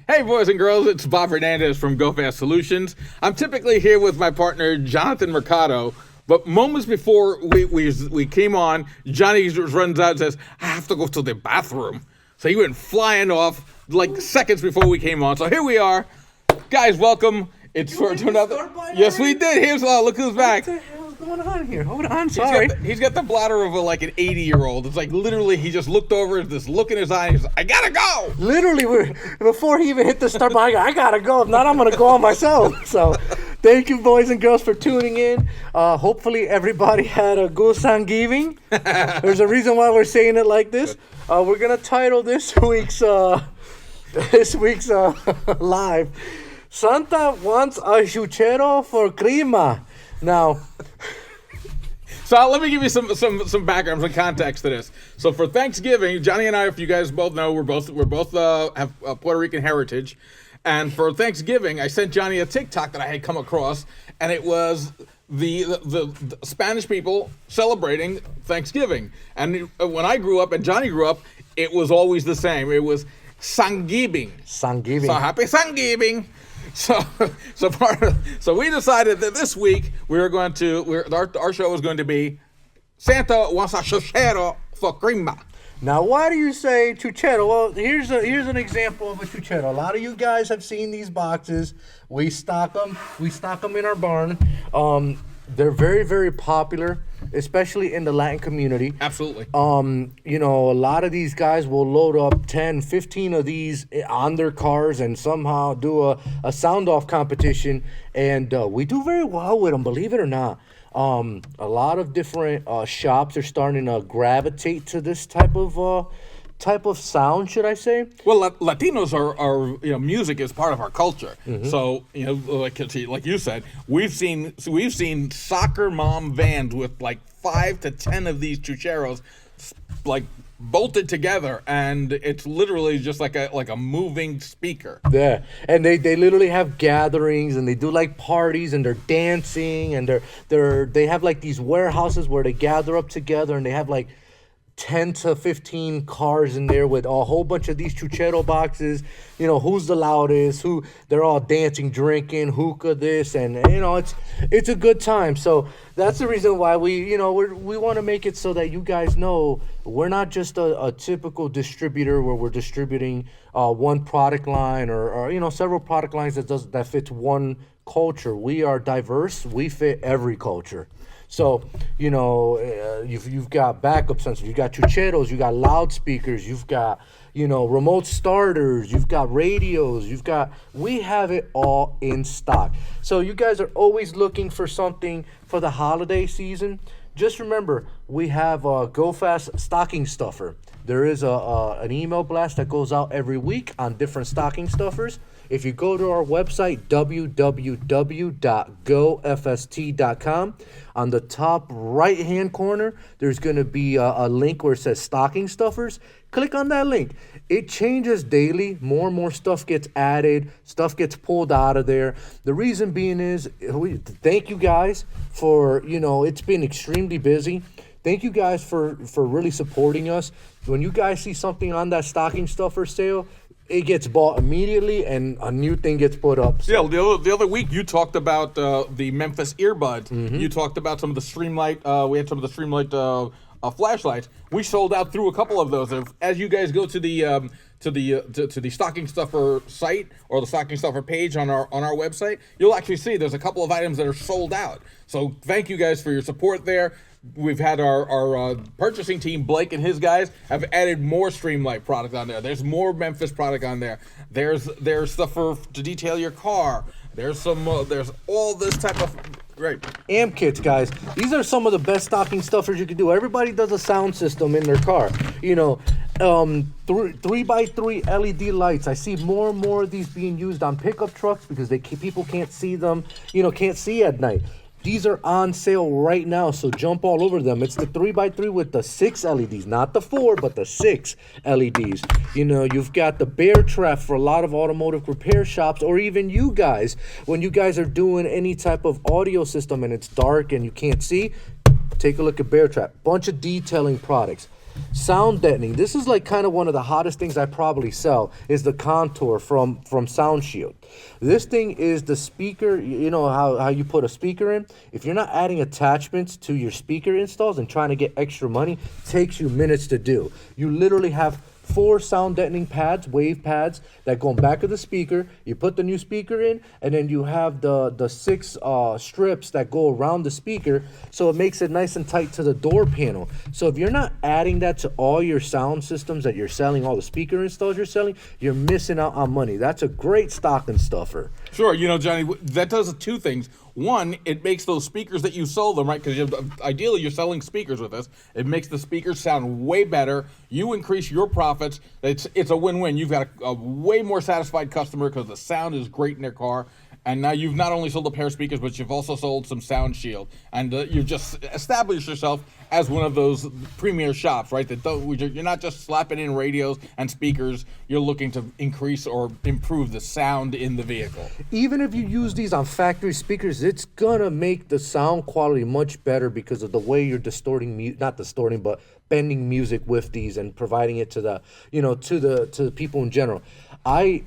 Hey, boys and girls, it's Bob Hernandez from GoFast Solutions. I'm typically here with my partner, Jonathan Mercado, but moments before we came on, Johnny runs out and says, I have to go to the bathroom. So he went flying off like seconds before we came on. So here we are. Guys, welcome. It's for another. Yes, we did. Here's look who's back. What the hell's going on here? Hold on, sorry. He's got the bladder of like an 80-year-old. It's like literally he just looked over, this look in his eye. He's like, I gotta go. Literally, before he even hit the start button, I gotta go. If not, I'm gonna go on myself. So, thank you, boys and girls, for tuning in. Hopefully, everybody had a good Thanksgiving. There's a reason why we're saying it like this. We're gonna title this week's live. Santa wants a Chuchero for Creama. Now, so let me give you some background, some context to this. So for Thanksgiving, Johnny and I, if you guys both know, we're both have Puerto Rican heritage, and for Thanksgiving, I sent Johnny a TikTok that I had come across, and it was the Spanish people celebrating Thanksgiving. And when I grew up and Johnny grew up, it was always the same. It was Thanksgiving. Thanksgiving. So happy Thanksgiving. So we decided that this week our show was going to be Santa wants a Chuchero for Creama. Now, why do you say Chuchero? Well, here's an example of a Chuchero. A lot of you guys have seen these boxes. We stock them. We stock them in our barn. They're very, very popular, especially in the Latin community. Absolutely. You know, a lot of these guys will load up 10, 15 of these on their cars and somehow do a sound-off competition. And we do very well with them, believe it or not. A lot of different shops are starting to gravitate to this type of sound, should I say? Well, Latinos are music is part of our culture. Mm-hmm. So like you said, we've seen soccer mom vans with like 5 to 10 of these chucheros, like bolted together, and it's literally just like a moving speaker. Yeah, and they literally have gatherings, and they do like parties, and they're dancing, and they have like these warehouses where they gather up together, and they have like 10 to 15 cars in there with a whole bunch of these Chuchero boxes. You know, who's the loudest, they're all dancing, drinking, hookah this, and it's a good time. So that's the reason why we want to make it so that you guys know we're not just a typical distributor where we're distributing one product line or several product lines that fits one culture. We are diverse. We fit every culture. So, you've got backup sensors, you've got Chucheros, you've got loudspeakers, you've got, remote starters, you've got radios, we have it all in stock. So you guys are always looking for something for the holiday season. Just remember, we have a GoFast stocking stuffer. There is an email blast that goes out every week on different stocking stuffers. If you go to our website, www.gofst.com, on the top right-hand corner, there's going to be a link where it says stocking stuffers. Click on that link. It changes daily. More and more stuff gets added. Stuff gets pulled out of there. The reason being is, thank you guys for, it's been extremely busy. Thank you guys for really supporting us. When you guys see something on that stocking stuffer sale, it gets bought immediately, and a new thing gets put up. So. Yeah, the other week you talked about the Memphis earbuds. Mm-hmm. You talked about some of the Streamlight. We had some of the Streamlight flashlights. We sold out through a couple of those. As you guys go to the stocking stuffer site or the stocking stuffer page on our website, you'll actually see there's a couple of items that are sold out. So thank you guys for your support there. We've had our purchasing team, Blake and his guys, have added more Streamlight product on there. There's more Memphis product on there. There's stuff to detail your car. There's all this type of great amp kits, guys. These are some of the best stocking stuffers you can do. Everybody does a sound system in their car. 3x3 LED lights. I see more and more of these being used on pickup trucks because people can't see them. Can't see at night. These are on sale right now, so jump all over them. It's the 3x3 with the 6 LEDs, not the 4, but the 6 LEDs. You've got the bear trap for a lot of automotive repair shops, or even you guys. When you guys are doing any type of audio system and it's dark and you can't see, take a look at bear trap. Bunch of detailing products. Sound deadening. This is like kind of one of the hottest things I probably sell is the Contour from Sound Shield. This thing is the speaker. You know how you put a speaker in? If you're not adding attachments to your speaker installs and trying to get extra money, it takes you minutes to do. You literally have 4 sound deadening pads, wave pads, that go in back of the speaker. You put the new speaker in, and then you have the 6 strips that go around the speaker, so it makes it nice and tight to the door panel. So if you're not adding that to all your sound systems that you're selling, all the speaker installs you're selling, you're missing out on money. That's a great stocking stuffer. Sure, you know, Johnny, that does 2 things. One, it makes those speakers that you sold them, right? Because ideally you're selling speakers with this. It makes the speakers sound way better. You increase your profits. It's a win-win. You've got a way more satisfied customer because the sound is great in their car. And now you've not only sold a pair of speakers, but you've also sold some Sound Shield. And you've just established yourself as one of those premier shops, right? You're not just slapping in radios and speakers. You're looking to increase or improve the sound in the vehicle. Even if you use these on factory speakers, it's gonna make the sound quality much better because of the way you're bending music with these and providing it to the people in general. I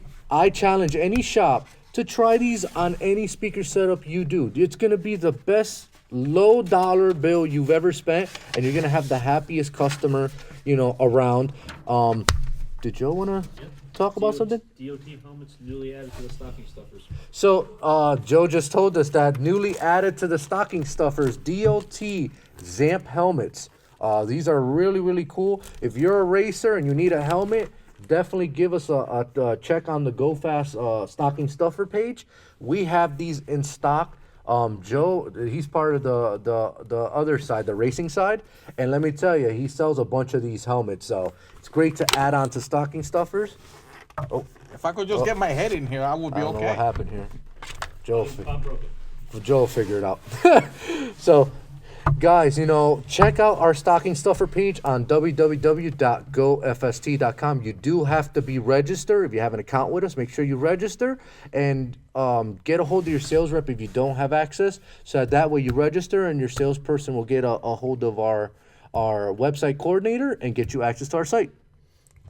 challenge any shop to try these on any speaker setup you do. It's gonna be the best low dollar bill you've ever spent, and you're gonna have the happiest customer, around. Did Joe wanna talk about something? DOT helmets newly added to the stocking stuffers. So Joe just told us that newly added to the stocking stuffers, DOT Zamp helmets. These are really, really cool. If you're a racer and you need a helmet, definitely give us a check on the GoFast stocking stuffer page. We have these in stock. Joe, he's part of the other side, the racing side, and let me tell you, he sells a bunch of these helmets, so it's great to add on to stocking stuffers. Oh, if I could just get my head in here, I would be I don't okay. know what happened here. Joe figured it out. So, guys, check out our stocking stuffer page on www.gofst.com. You do have to be registered. If you have an account with us, make sure you register and get a hold of your sales rep if you don't have access. So that way you register and your salesperson will get a hold of our website coordinator and get you access to our site.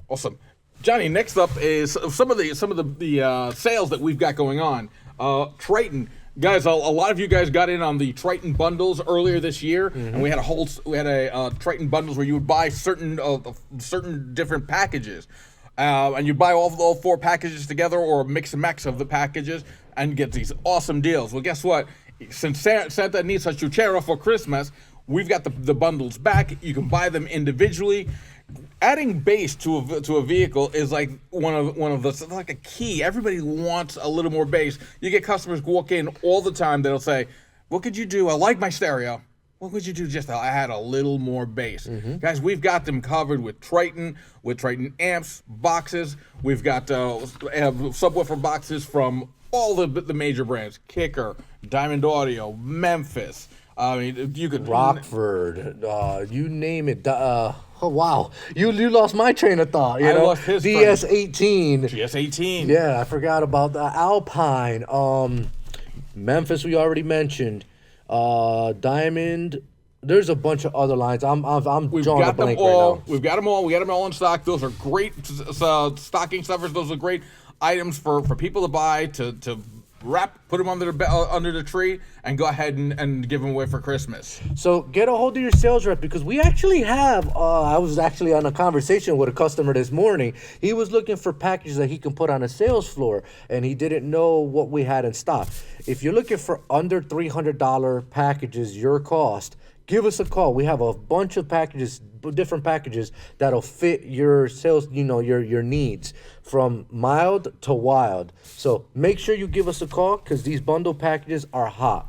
Awesome. Johnny, next up is some of the sales that we've got going on. Triton. Guys, a lot of you guys got in on the Triton bundles earlier this year, and we had a Triton bundles where you would buy certain different packages, and you buy all 4 packages together or a mix and match of the packages and get these awesome deals. Well, guess what? Since Santa needs a Chuchero for Christmas, we've got the bundles back. You can buy them individually. Adding bass to a vehicle is like one of the like a key. Everybody wants a little more bass. You get customers walk in all the time that'll say, "What could you do? I like my stereo. What could you do just to add a little more bass?" Guys, we've got them covered with Triton amps, boxes. We've got subwoofer boxes from all the major brands: Kicker, Diamond Audio, Memphis. I mean, you could Rockford, you name it. Oh wow, you lost my train of thought. I lost his DS18. GS18. Yeah, I forgot about the Alpine. Memphis we already mentioned. Diamond. There's a bunch of other lines. I'm drawing a blank right now. We've got them all. We got them all in stock. Those are great stocking stuffers. Those are great items for people to buy to put them under the tree, and go ahead and give them away for Christmas. So get a hold of your sales rep, because we actually have, I was actually on a conversation with a customer this morning. He was looking for packages that he can put on a sales floor, and he didn't know what we had in stock. If you're looking for under $300 packages, your cost, give us a call. We have a bunch of packages, different packages that'll fit your sales, your needs, from mild to wild. So make sure you give us a call, because these bundle packages are hot.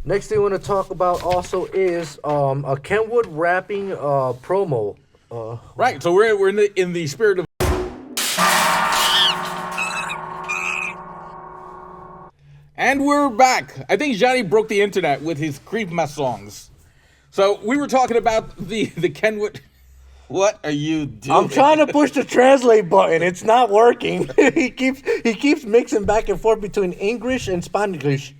Next thing I want to talk about also is a Kenwood wrapping promo. Right. So we're in the spirit of. And we're back. I think Johnny broke the internet with his Creama songs. So we were talking about the Kenwood. What are you doing? I'm trying to push the translate button. It's not working. He keeps mixing back and forth between English and Spanish.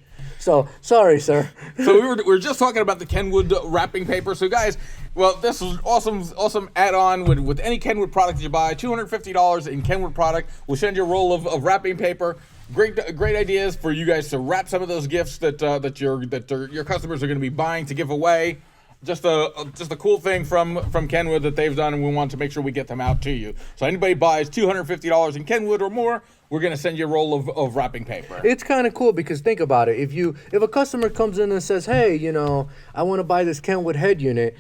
So sorry, sir. So we were just talking about the Kenwood wrapping paper. So guys, well, this is awesome add-on with any Kenwood product you buy. $250 in Kenwood product. We'll send you a roll of wrapping paper. Great ideas for you guys to wrap some of those gifts that your customers are going to be buying to give away. Just a cool thing from Kenwood that they've done, and we want to make sure we get them out to you. So anybody buys $250 in Kenwood or more, we're going to send you a roll of wrapping paper. It's kind of cool because think about it. If a customer comes in and says, hey, I want to buy this Kenwood head unit,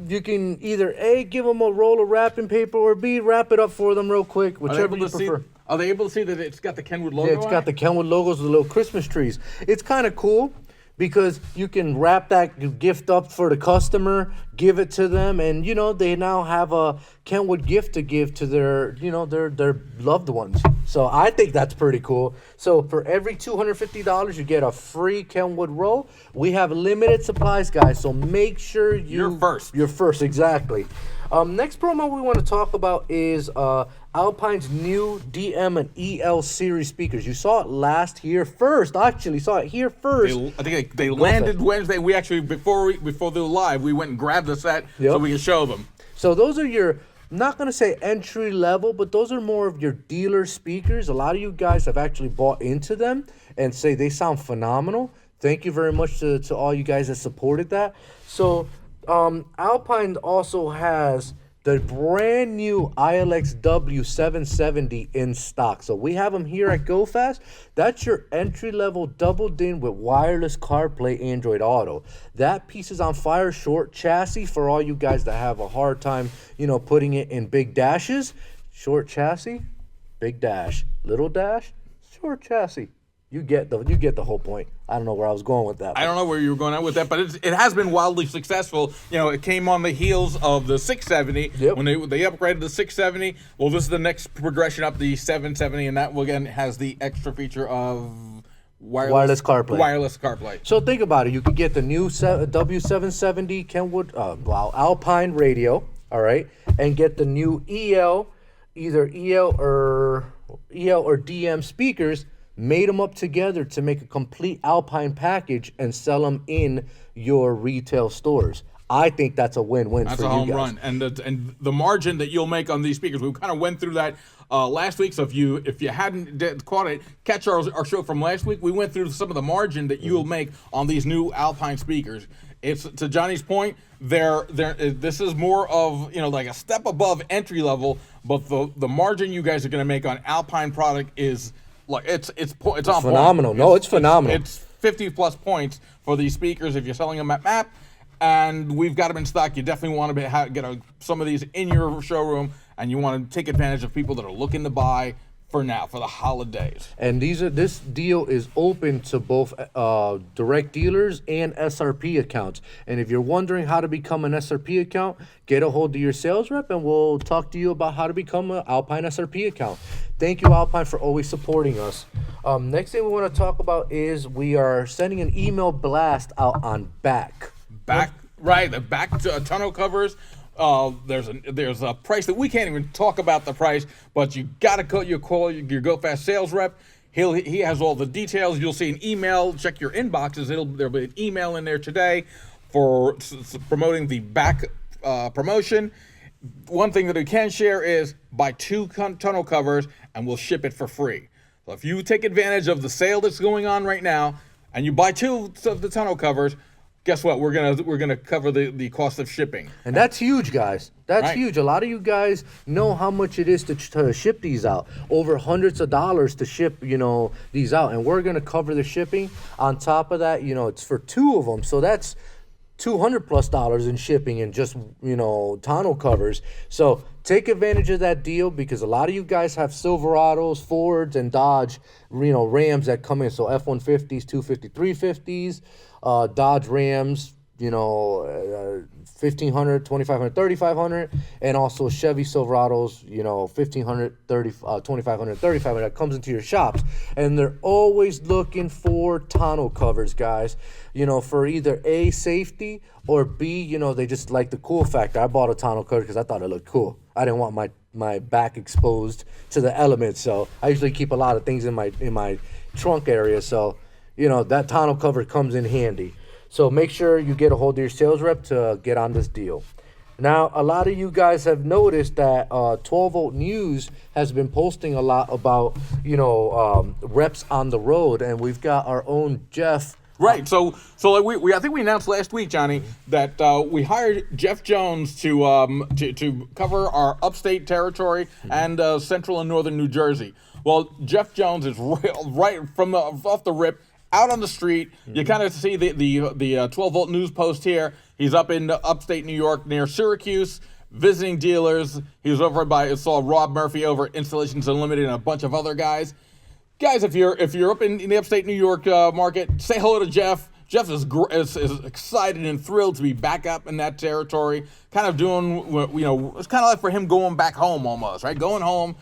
you can either A, give them a roll of wrapping paper, or B, wrap it up for them real quick, whichever you prefer. Are they able to see that it's got the Kenwood logo? Yeah, it's got the Kenwood logos with little Christmas trees. It's kind of cool because you can wrap that gift up for the customer, give it to them, and they now have a Kenwood gift to give to their loved ones. So I think that's pretty cool. So for every $250, you get a free Kenwood roll. We have limited supplies, guys, so make sure you're first. You're first, exactly. Next promo we want to talk about is Alpine's new DM and EL series speakers. You saw it last year first. Actually, saw it here first. I think they landed Wednesday. We actually before they were live, we went and grabbed the set so we can show them. So those are your, I'm not gonna say entry level, but those are more of your dealer speakers. A lot of you guys have actually bought into them and say they sound phenomenal. Thank you very much to all you guys that supported that. So Alpine also has the brand new ILX W770 in stock. So we have them here at GoFast. That's your entry-level double-din with wireless CarPlay Android Auto. That piece is on fire, short chassis for all you guys that have a hard time, putting it in big dashes. Short chassis, big dash. Little dash, short chassis. You get the whole point. I don't know where I was going with that. I don't know where you were going out with that, but it has been wildly successful. It came on the heels of the 670 when they upgraded the 670. Well, this is the next progression up, the 770, and that again has the extra feature of wireless CarPlay. Wireless CarPlay. So think about it. You could get the new W770 Kenwood Alpine radio, all right, and get the new either EL or DM speakers. Made them up together to make a complete Alpine package and sell them in your retail stores. I think that's a win-win for you guys. That's a home run, and the margin that you'll make on these speakers. We kind of went through that last week. So if you hadn't caught it, catch our show from last week. We went through some of the margin that you'll make on these new Alpine speakers. It's to Johnny's point. This is more of like a step above entry level, but the margin you guys are going to make on Alpine product is. Like it's on phenomenal. Point. No, it's phenomenal. It's 50 plus points for these speakers if you're selling them at MAP, and we've got them in stock. You definitely want to get some of these in your showroom, and you want to take advantage of people that are looking to buy for the holidays. And this deal is open to both direct dealers and SRP accounts. And if you're wondering how to become an SRP account, get a hold of your sales rep and we'll talk to you about how to become an Alpine SRP account. Thank you, Alpine, for always supporting us. Next thing we want to talk about is we are sending an email blast out on back. Right, the back tonneau covers. There's a price that we can't even talk about the price, but you gotta call your GoFast sales rep. He has all the details. You'll see an email. Check your inboxes. There'll be an email in there today for promoting the back promotion. One thing that we can share is buy 2 tonneau covers and we'll ship it for free. So if you take advantage of the sale that's going on right now and you buy 2 of the tonneau covers, guess what? We're gonna cover the cost of shipping. And that's huge, guys. That's huge. A lot of you guys know how much it is to ship these out. Over hundreds of dollars to ship, these out. And we're gonna cover the shipping. On top of that, it's for 2 of them. So that's $200+ in shipping and just, tonneau covers. So take advantage of that deal because a lot of you guys have Silverados, Fords, and Dodge, Rams that come in. So F-150s, 250, 350s, Dodge Rams, 1500, 2500, 3500, and also Chevy Silverados, 1500, 2500, 3500 that comes into your shops. And they're always looking for tonneau covers, guys, for either A, safety, or B, they just like the cool factor. I bought a tonneau cover because I thought it looked cool. I didn't want my back exposed to the elements, so I usually keep a lot of things in my trunk area. So that tonneau cover comes in handy. So make sure you get a hold of your sales rep to get on this deal. Now, a lot of you guys have noticed that 12 Volt News has been posting a lot about, reps on the road, and we've got our own Jeff. Right. So like we I think we announced last week, Johnny, that we hired Jeff Jones to cover our upstate territory and central and northern New Jersey. Well, Jeff Jones is right from off the rip, out on the street. You kind of see the 12 Volt News post here. He's up in upstate New York near Syracuse, visiting dealers. He was over saw Rob Murphy over at Installations Unlimited and a bunch of other guys. Guys, if you're up in the upstate New York market, say hello to Jeff. Jeff is excited and thrilled to be back up in that territory, kind of doing, it's kind of like for him going back home almost, right? Going home,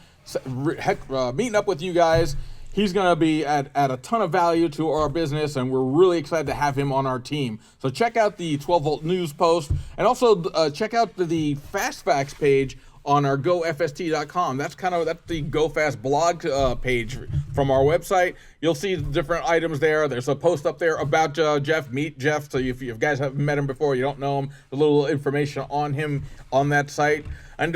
meeting up with you guys. He's going to be at a ton of value to our business, and we're really excited to have him on our team. So check out the 12 Volt News post, and also check out the Fast Facts page on our GoFast.com. That's the GoFast blog page from our website. You'll see different items there. There's a post up there about Jeff. Meet Jeff. So if you guys haven't met him before, you don't know him, a little information on him on that site. And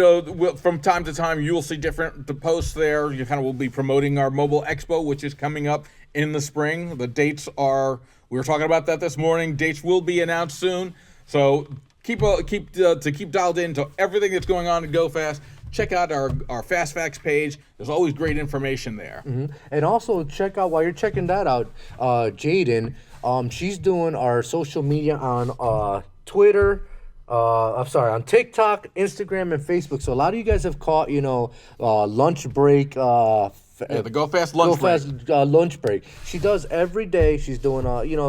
from time to time, you'll see different posts there. You kind of will be promoting our Mobile Expo, which is coming up in the spring. The dates we were talking about that this morning. Dates will be announced soon. So keep dialed in to everything that's going on at GoFast. Check out our Fast Facts page. There's always great information there. Mm-hmm. And also check out, while you're checking that out, Jaden, she's doing our social media on Twitter. On TikTok, Instagram, and Facebook. So a lot of you guys have caught, lunch break. The GoFast lunch break. Lunch break. She does every day. She's doing,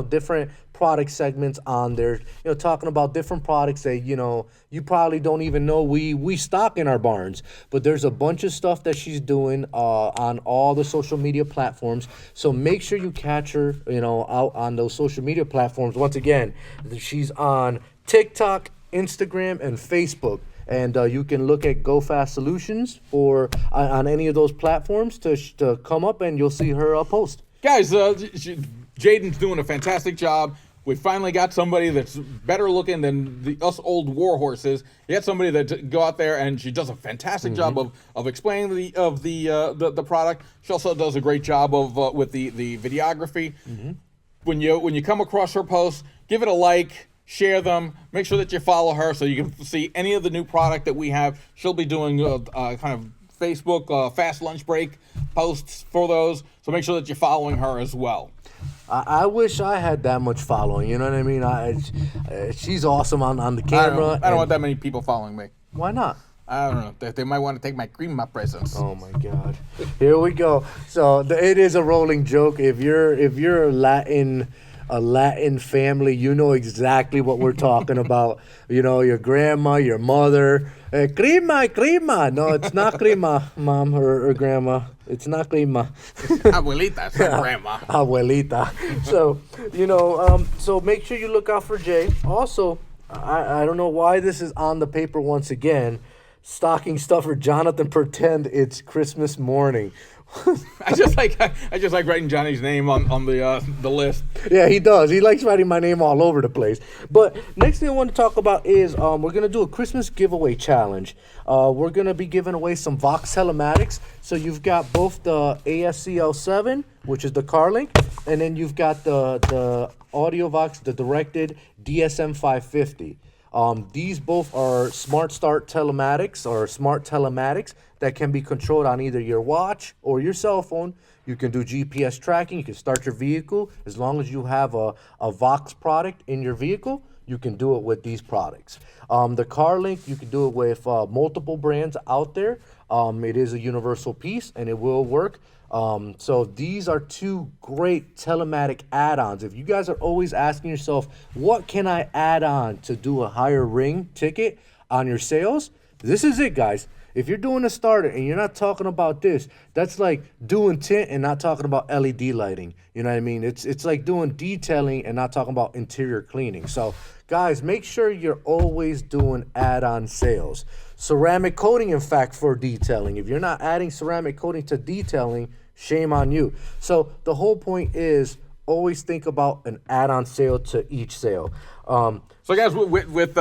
different product segments on there, talking about different products that, you probably don't even know we stock in our barns. But there's a bunch of stuff that she's doing on all the social media platforms. So make sure you catch her, out on those social media platforms. Once again, she's on TikTok, Instagram, and Facebook. And you can look at GoFast Solutions on any of those platforms to come up, and you'll see her post. Guys, Jaden's doing a fantastic job. We finally got somebody that's better looking than us old war horses. You got somebody that go out there, and she does a fantastic job of explaining the product. She also does a great job of with the videography. When you come across her posts, give it a like. Share them. Make sure that you follow her so you can see any of the new product that we have. She'll be doing kind of Facebook fast lunch break posts for those. So make sure that you're following her as well. I wish I had that much following. You know what I mean? She's awesome on the camera. I don't want that many people following me. Why not? I don't know. They might want to take my Creama presents. Oh my God! Here we go. So it is a rolling joke. If you're a Latin family, you know exactly what we're talking about. Your grandma, your mother. Creama. No, it's not Creama, Mom or Grandma. It's not Creama. Abuelita, it's not Grandma. Abuelita. So, so make sure you look out for Jay. Also, I don't know why this is on the paper once again. Stocking stuffer Jonathan, pretend it's Christmas morning. I just like writing Johnny's name on the list. Yeah, he does. He likes writing my name all over the place. But next thing I want to talk about is we're gonna do a Christmas giveaway challenge. We're gonna be giving away some Vox telematics. So you've got both the ASCL7, which is the CarLink, and then you've got the Audio Vox, the directed DSM 550. These both are Smart Start telematics or smart telematics that can be controlled on either your watch or your cell phone. You can do GPS tracking. You can start your vehicle. As long as you have a Vox product in your vehicle, you can do it with these products. The CarLink, you can do it with multiple brands out there. It is a universal piece, and it will work. So these are two great telematic add-ons. If you guys are always asking yourself, what can I add on to do a higher ring ticket on your sales? This is it, guys. If you're doing a starter and you're not talking about this, that's like doing tint and not talking about LED lighting. You know what I mean? It's like doing detailing and not talking about interior cleaning. So, guys, make sure you're always doing add-on sales. Ceramic coating, in fact, for detailing. If you're not adding ceramic coating to detailing, shame on you. So the whole point is always think about an add-on sale to each sale. So guys, with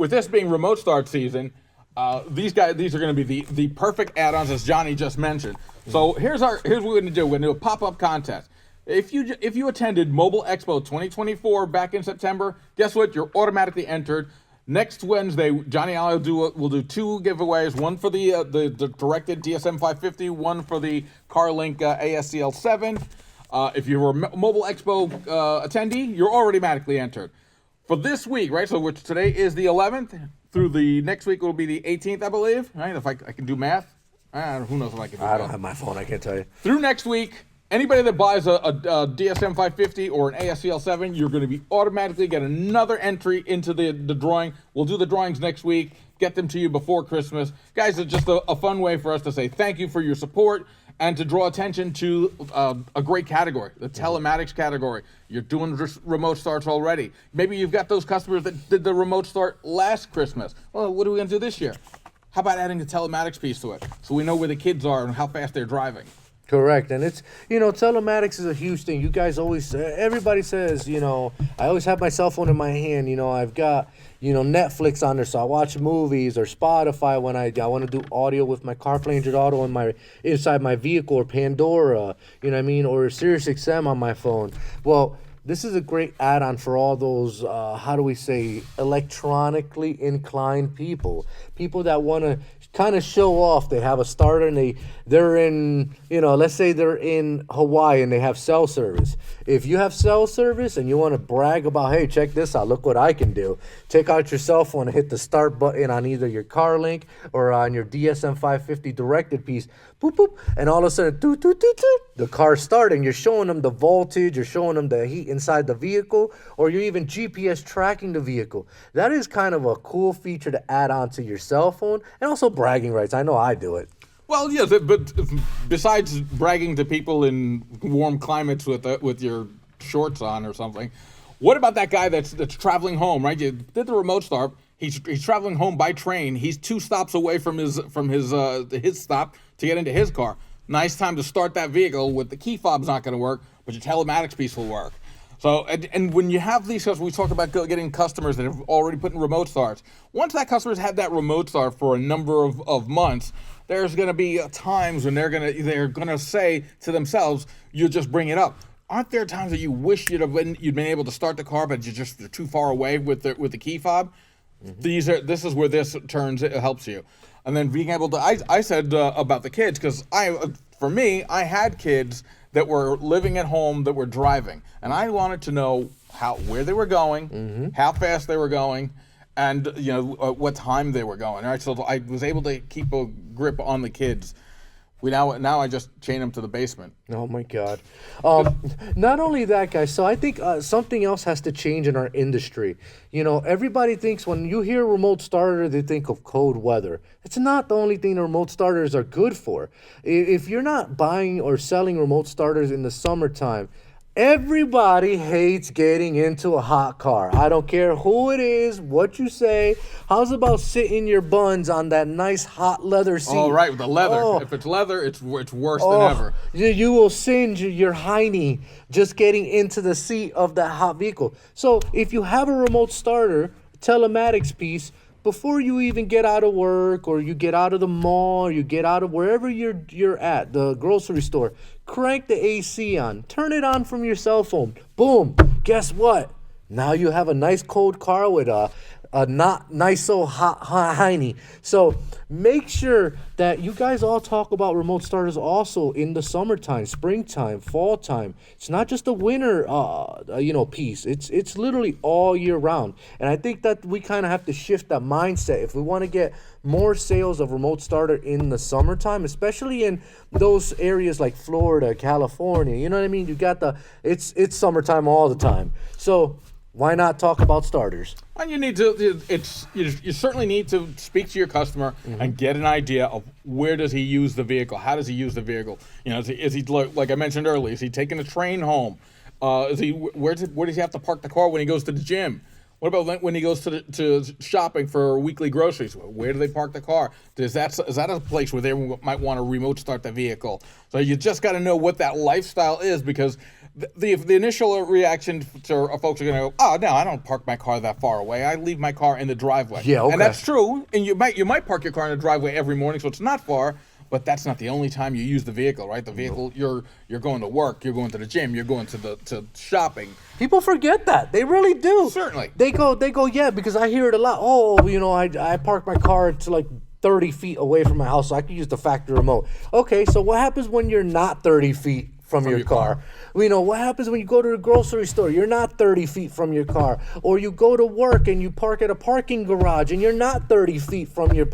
this being remote start season, these are going to be the perfect add-ons, as Johnny just mentioned. So here's what we're going to do. We're going to do a pop-up contest. If you attended Mobile Expo 2024 back in September, guess what? You're automatically entered. Next Wednesday, Johnny and I will do 2 giveaways. One for the directed DSM 550, one for the CarLink ASCL 7. If you were a Mobile Expo attendee, you're automatically entered. For this week, right? So today is the 11th. Through the next week will be the 18th, I believe. Right? If I can do math, who knows if I can do math. I don't have my phone. I can't tell you. Through next week, anybody that buys a DSM 550 or an ASCL 7, you're going to be automatically get another entry into the drawing. We'll do the drawings next week, get them to you before Christmas. Guys, it's just a fun way for us to say thank you for your support and to draw attention to a great category, the telematics category. You're doing remote starts already. Maybe you've got those customers that did the remote start last Christmas. Well, what are we going to do this year? How about adding the telematics piece to it so we know where the kids are and how fast they're driving? Correct. And it's, telematics is a huge thing. You guys always, everybody says, I always have my cell phone in my hand. I've got, Netflix on there, so I watch movies, or Spotify when I want to do audio with my CarPlay Android Auto inside my vehicle, or Pandora, or Sirius XM on my phone. Well, this is a great add-on for all those, electronically inclined people that want to kind of show off. They have a starter and they're in, let's say they're in Hawaii and they have cell service. If you have cell service and you want to brag about, hey, check this out, look what I can do, take out your cell phone and hit the start button on either your CarLink or on your DSM 550 directed piece, boop, boop, and all of a sudden, doot, doot, doot, doot, the car's starting. You're showing them the voltage, you're showing them the heat inside the vehicle, or you're even GPS tracking the vehicle. That is kind of a cool feature to add on to your cell phone, and also bragging rights. I know I do it. Well, yes, but besides bragging to people in warm climates with your shorts on or something, what about that guy that's traveling home, right? You did the remote start. He's traveling home by train. He's 2 stops away from his stop to get into his car. Nice time to start that vehicle with the key fob's not going to work, but your telematics piece will work. So, and when you have these, we talk about getting customers that have already put in remote starts. Once that customer's had that remote start for a number of months, there's going to be times when they're going to say to themselves, "You just bring it up." Aren't there times that you wish you'd been able to start the car, but you're too far away with the key fob? Mm-hmm. This is where this it helps you. And then being able to, I said about the kids, because for me, I had kids that were living at home that were driving, and I wanted to know where they were going, mm-hmm. how fast they were going, and what time they were going. All right, so I was able to keep a grip on the kids. Now I just chain them to the basement. Oh my God! Not only that, guys. So I think something else has to change in our industry. Everybody thinks when you hear remote starter, they think of cold weather. It's not the only thing the remote starters are good for. If you're not buying or selling remote starters in the summertime, everybody hates getting into a hot car. I don't care who it is, what you say. How's about sitting your buns on that nice hot leather seat? Oh, right, with the leather. Oh. If it's leather, it's worse than ever. You will singe your hiney just getting into the seat of that hot vehicle. So if you have a remote starter, telematics piece, before you even get out of work, or you get out of the mall, or you get out of wherever you're at, the grocery store, crank the AC on. Turn it on from your cell phone. Boom. Guess what? Now you have a nice cold car with a not nice so hot hiney. So make sure that you guys all talk about remote starters also in the summertime, springtime, fall time. It's not just a winter piece. It's literally all year round. And I think that we kind of have to shift that mindset if we want to get more sales of remote starter in the summertime, especially in those areas like Florida, California. You know what I mean? You got it's summertime all the time. So why not talk about starters? And you need to. You certainly need to speak to your customer, mm-hmm. and get an idea of where does he use the vehicle? How does he use the vehicle? Is he like I mentioned earlier? Is he taking a train home? Where does he have to park the car when he goes to the gym? What about when he goes to shopping for weekly groceries? Where do they park the car? Is that a place where they might want to remote start the vehicle? So you just got to know what that lifestyle is, because the initial reaction to folks are going to go, oh no, I don't park my car that far away. I leave my car in the driveway. Yeah, okay. And that's true. And you might park your car in the driveway every morning, so it's not far. But that's not the only time you use the vehicle, right? The vehicle, you're going to work, you're going to the gym, you're going to shopping. People forget that. They really do. Certainly. They go, yeah, because I hear it a lot. Oh, I park my car to like 30 feet away from my house, so I can use the factory remote. Okay, so what happens when you're not 30 feet from your car? What happens when you go to the grocery store? You're not 30 feet from your car. Or you go to work and you park at a parking garage and you're not 30 feet from your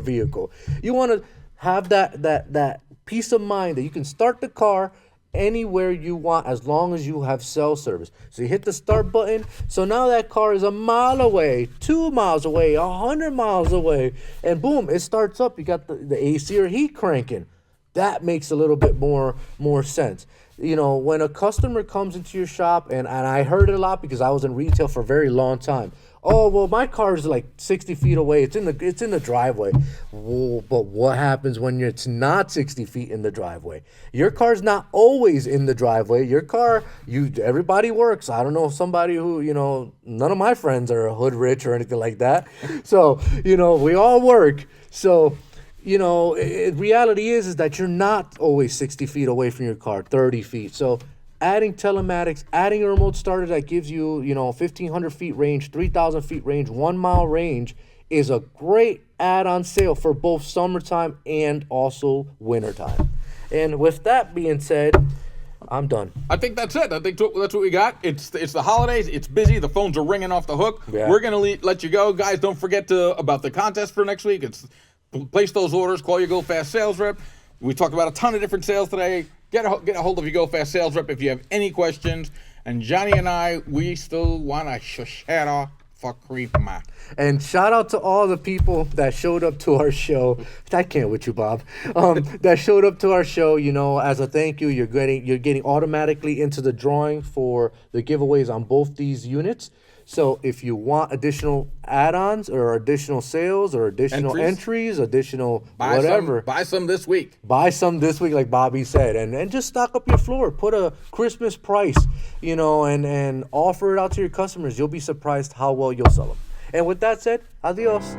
vehicle. You want to have that peace of mind that you can start the car anywhere you want as long as you have cell service. So you hit the start button. So now that car is a mile away, 2 miles away, 100 miles away, and boom, it starts up. You got the AC or heat cranking. That makes a little bit more sense. When a customer comes into your shop, and I heard it a lot because I was in retail for a very long time. Oh, well, my car is like 60 feet away. It's in the driveway. Whoa, but what happens when it's not 60 feet in the driveway? Your car's not always in the driveway. Your car, everybody works. I don't know if somebody who, none of my friends are hood rich or anything like that. So, we all work. So, reality is that you're not always 60 feet away from your car, 30 feet. So adding telematics, adding a remote starter that gives you, 1,500 feet range, 3,000 feet range, 1 mile range is a great add-on sale for both summertime and also wintertime. And with that being said, I'm done. I think that's it. I think that's what we got. It's the holidays. It's busy. The phones are ringing off the hook. Yeah. We're going to let you go. Guys, don't forget about the contest for next week. It's place those orders. Call your GoFast sales rep. We talked about a ton of different sales today. Get a hold of your GoFast sales rep if you have any questions. And Johnny and I, we still want a Chuchero for Creama. And shout out to all the people that showed up to our show. I can't with you, Bob. That showed up to our show. As a thank you, you're getting automatically into the drawing for the giveaways on both these units. So if you want additional add-ons or additional sales or additional entries additional whatever. Buy some this week. Buy some this week, like Bobby said. And just stock up your floor. Put a Christmas price, and offer it out to your customers. You'll be surprised how well you'll sell them. And with that said, adios.